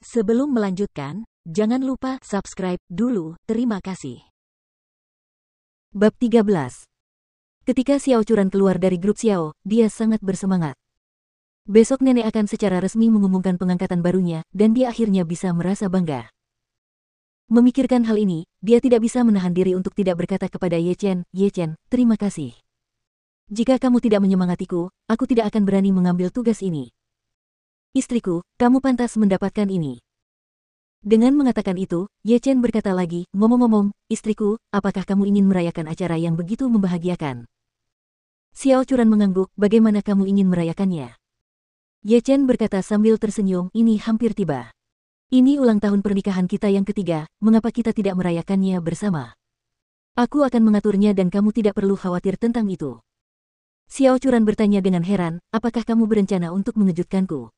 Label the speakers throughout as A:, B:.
A: Sebelum melanjutkan, jangan lupa subscribe dulu, terima kasih.
B: Bab 13. Ketika Xiao Churan keluar dari grup Xiao, dia sangat bersemangat. Besok nenek akan secara resmi mengumumkan pengangkatan barunya, dan dia akhirnya bisa merasa bangga. Memikirkan hal ini, dia tidak bisa menahan diri untuk tidak berkata kepada Ye Chen, terima kasih. Jika kamu tidak menyemangatiku, aku tidak akan berani mengambil tugas ini. Istriku, kamu pantas mendapatkan ini. Dengan mengatakan itu, Ye Chen berkata lagi, ngomong-ngomong, istriku, apakah kamu ingin merayakan acara yang begitu membahagiakan? Xiao Churan mengangguk, bagaimana kamu ingin merayakannya? Ye Chen berkata sambil tersenyum, ini hampir tiba. Ini ulang tahun pernikahan kita yang ketiga, mengapa kita tidak merayakannya bersama? Aku akan mengaturnya dan kamu tidak perlu khawatir tentang itu. Xiao Churan bertanya dengan heran, apakah kamu berencana untuk mengejutkanku?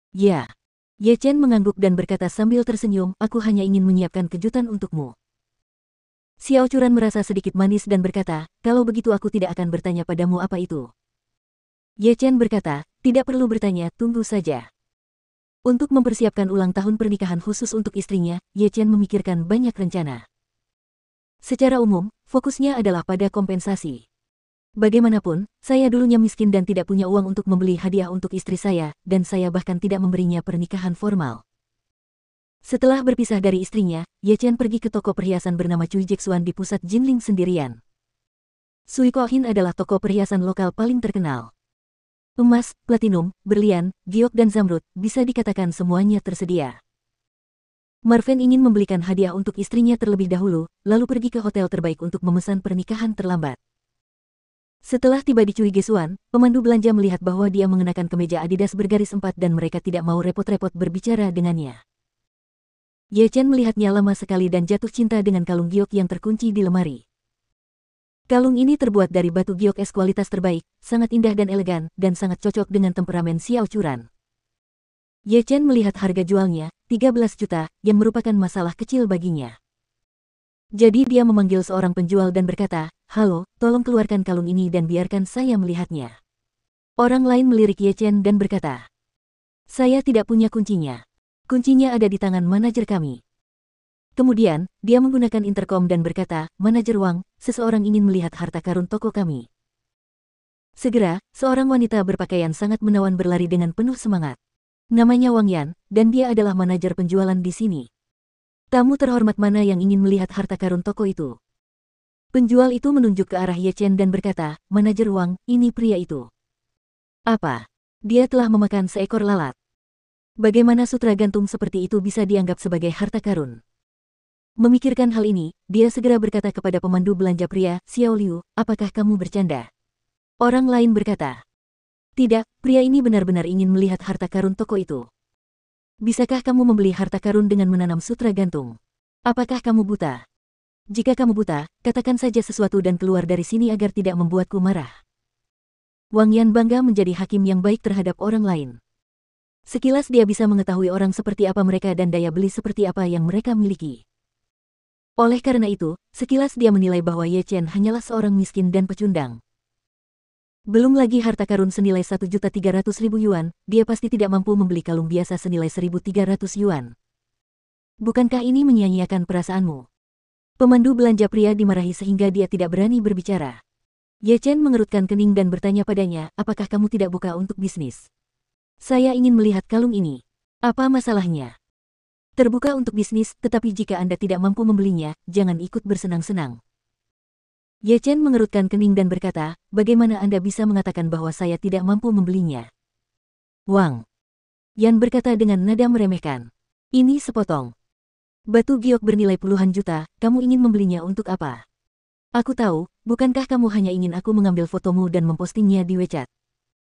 B: Ya. Ye Chen mengangguk dan berkata sambil tersenyum, aku hanya ingin menyiapkan kejutan untukmu. Xiao Churan merasa sedikit manis dan berkata, kalau begitu aku tidak akan bertanya padamu apa itu. Ye Chen berkata, tidak perlu bertanya, tunggu saja. Untuk mempersiapkan ulang tahun pernikahan khusus untuk istrinya, Ye Chen memikirkan banyak rencana. Secara umum, fokusnya adalah pada kompensasi. Bagaimanapun, saya dulunya miskin dan tidak punya uang untuk membeli hadiah untuk istri saya, dan saya bahkan tidak memberinya pernikahan formal. Setelah berpisah dari istrinya, Ye Chen pergi ke toko perhiasan bernama Cui Jeksuan di pusat Jinling sendirian. Sui Kohin adalah toko perhiasan lokal paling terkenal. Emas, platinum, berlian, giok dan zamrud, bisa dikatakan semuanya tersedia. Marven ingin membelikan hadiah untuk istrinya terlebih dahulu, lalu pergi ke hotel terbaik untuk memesan pernikahan terlambat. Setelah tiba di Cui Gesuan, pemandu belanja melihat bahwa dia mengenakan kemeja Adidas bergaris 4 dan mereka tidak mau repot-repot berbicara dengannya. Ye Chen melihatnya lama sekali dan jatuh cinta dengan kalung giok yang terkunci di lemari. Kalung ini terbuat dari batu giok es kualitas terbaik, sangat indah dan elegan, dan sangat cocok dengan temperamen Xiao Churan. Ye Chen melihat harga jualnya, 13 juta, yang merupakan masalah kecil baginya. Jadi dia memanggil seorang penjual dan berkata, halo, tolong keluarkan kalung ini dan biarkan saya melihatnya. Orang lain melirik Ye Chen dan berkata, saya tidak punya kuncinya. Kuncinya ada di tangan manajer kami. Kemudian, dia menggunakan interkom dan berkata, manajer Wang, seseorang ingin melihat harta karun toko kami. Segera, seorang wanita berpakaian sangat menawan berlari dengan penuh semangat. Namanya Wang Yan, dan dia adalah manajer penjualan di sini. Tamu terhormat mana yang ingin melihat harta karun toko itu? Penjual itu menunjuk ke arah Ye Chen dan berkata, manajer Wang, ini pria itu. Apa? Dia telah memakan seekor lalat. Bagaimana sutra gantung seperti itu bisa dianggap sebagai harta karun? Memikirkan hal ini, dia segera berkata kepada pemandu belanja pria, Xiao Liu, apakah kamu bercanda? Orang lain berkata, tidak, pria ini benar-benar ingin melihat harta karun toko itu. Bisakah kamu membeli harta karun dengan menanam sutra gantung? Apakah kamu buta? Jika kamu buta, katakan saja sesuatu dan keluar dari sini agar tidak membuatku marah. Wang Yan bangga menjadi hakim yang baik terhadap orang lain. Sekilas dia bisa mengetahui orang seperti apa mereka dan daya beli seperti apa yang mereka miliki. Oleh karena itu, sekilas dia menilai bahwa Ye Chen hanyalah seorang miskin dan pecundang. Belum lagi harta karun senilai 1.300.000 yuan, dia pasti tidak mampu membeli kalung biasa senilai 1.300 yuan. Bukankah ini menyia-nyiakan perasaanmu? Pemandu belanja pria dimarahi sehingga dia tidak berani berbicara. Ye Chen mengerutkan kening dan bertanya padanya, apakah kamu tidak buka untuk bisnis? Saya ingin melihat kalung ini. Apa masalahnya? Terbuka untuk bisnis, tetapi jika Anda tidak mampu membelinya, jangan ikut bersenang-senang. Ye Chen mengerutkan kening dan berkata, bagaimana Anda bisa mengatakan bahwa saya tidak mampu membelinya? Wang Yan berkata dengan nada meremehkan. Ini sepotong batu giok bernilai puluhan juta, kamu ingin membelinya untuk apa? Aku tahu, bukankah kamu hanya ingin aku mengambil fotomu dan mempostingnya di WeChat?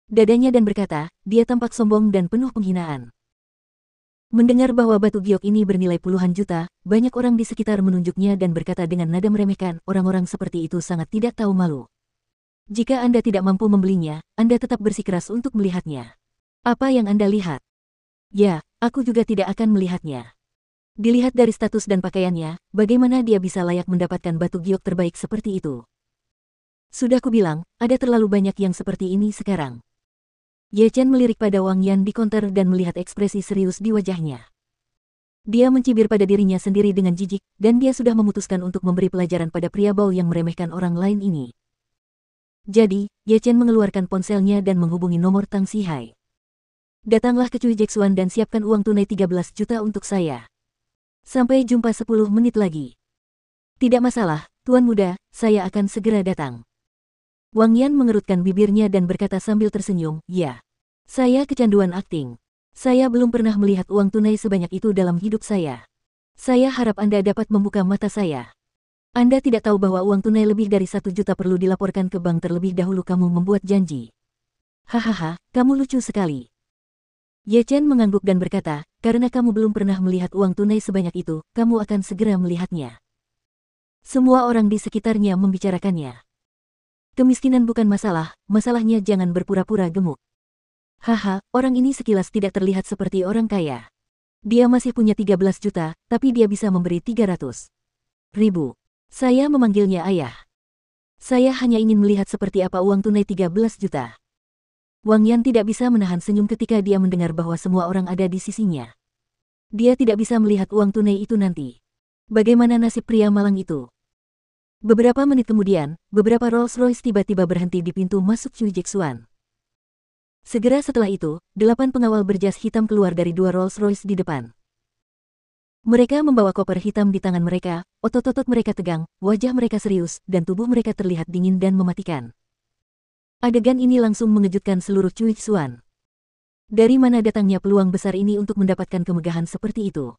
B: Dadanya dan berkata, dia tampak sombong dan penuh penghinaan. Mendengar bahwa batu giok ini bernilai puluhan juta, banyak orang di sekitar menunjuknya dan berkata dengan nada meremehkan, orang-orang seperti itu sangat tidak tahu malu. Jika Anda tidak mampu membelinya, Anda tetap bersikeras untuk melihatnya. Apa yang Anda lihat? Ya, aku juga tidak akan melihatnya. Dilihat dari status dan pakaiannya, bagaimana dia bisa layak mendapatkan batu giok terbaik seperti itu? Sudah kubilang, ada terlalu banyak yang seperti ini sekarang. Ye Chen melirik pada Wang Yan di konter dan melihat ekspresi serius di wajahnya. Dia mencibir pada dirinya sendiri dengan jijik, dan dia sudah memutuskan untuk memberi pelajaran pada pria bau yang meremehkan orang lain ini. Jadi, Ye Chen mengeluarkan ponselnya dan menghubungi nomor Tang Sihai. Datanglah ke Cui Jeksuan dan siapkan uang tunai 13 juta untuk saya. Sampai jumpa 10 menit lagi. Tidak masalah, Tuan Muda, saya akan segera datang. Wang Yan mengerutkan bibirnya dan berkata sambil tersenyum, ya. Saya kecanduan akting. Saya belum pernah melihat uang tunai sebanyak itu dalam hidup saya. Saya harap Anda dapat membuka mata saya. Anda tidak tahu bahwa uang tunai lebih dari 1 juta perlu dilaporkan ke bank terlebih dahulu kamu membuat janji. Hahaha, kamu lucu sekali. Ye Chen mengangguk dan berkata, karena kamu belum pernah melihat uang tunai sebanyak itu, kamu akan segera melihatnya. Semua orang di sekitarnya membicarakannya. Kemiskinan bukan masalah, masalahnya jangan berpura-pura gemuk. Haha, orang ini sekilas tidak terlihat seperti orang kaya. Dia masih punya 13 juta, tapi dia bisa memberi 300 ribu. Saya memanggilnya ayah. Saya hanya ingin melihat seperti apa uang tunai 13 juta. Wang Yan tidak bisa menahan senyum ketika dia mendengar bahwa semua orang ada di sisinya. Dia tidak bisa melihat uang tunai itu nanti. Bagaimana nasib pria malang itu? Beberapa menit kemudian, beberapa Rolls-Royce tiba-tiba berhenti di pintu masuk Cui Jeksuan. Segera setelah itu, 8 pengawal berjas hitam keluar dari 2 Rolls-Royce di depan. Mereka membawa koper hitam di tangan mereka, otot-otot mereka tegang, wajah mereka serius, dan tubuh mereka terlihat dingin dan mematikan. Adegan ini langsung mengejutkan seluruh Cui Jeksuan. Dari mana datangnya peluang besar ini untuk mendapatkan kemegahan seperti itu?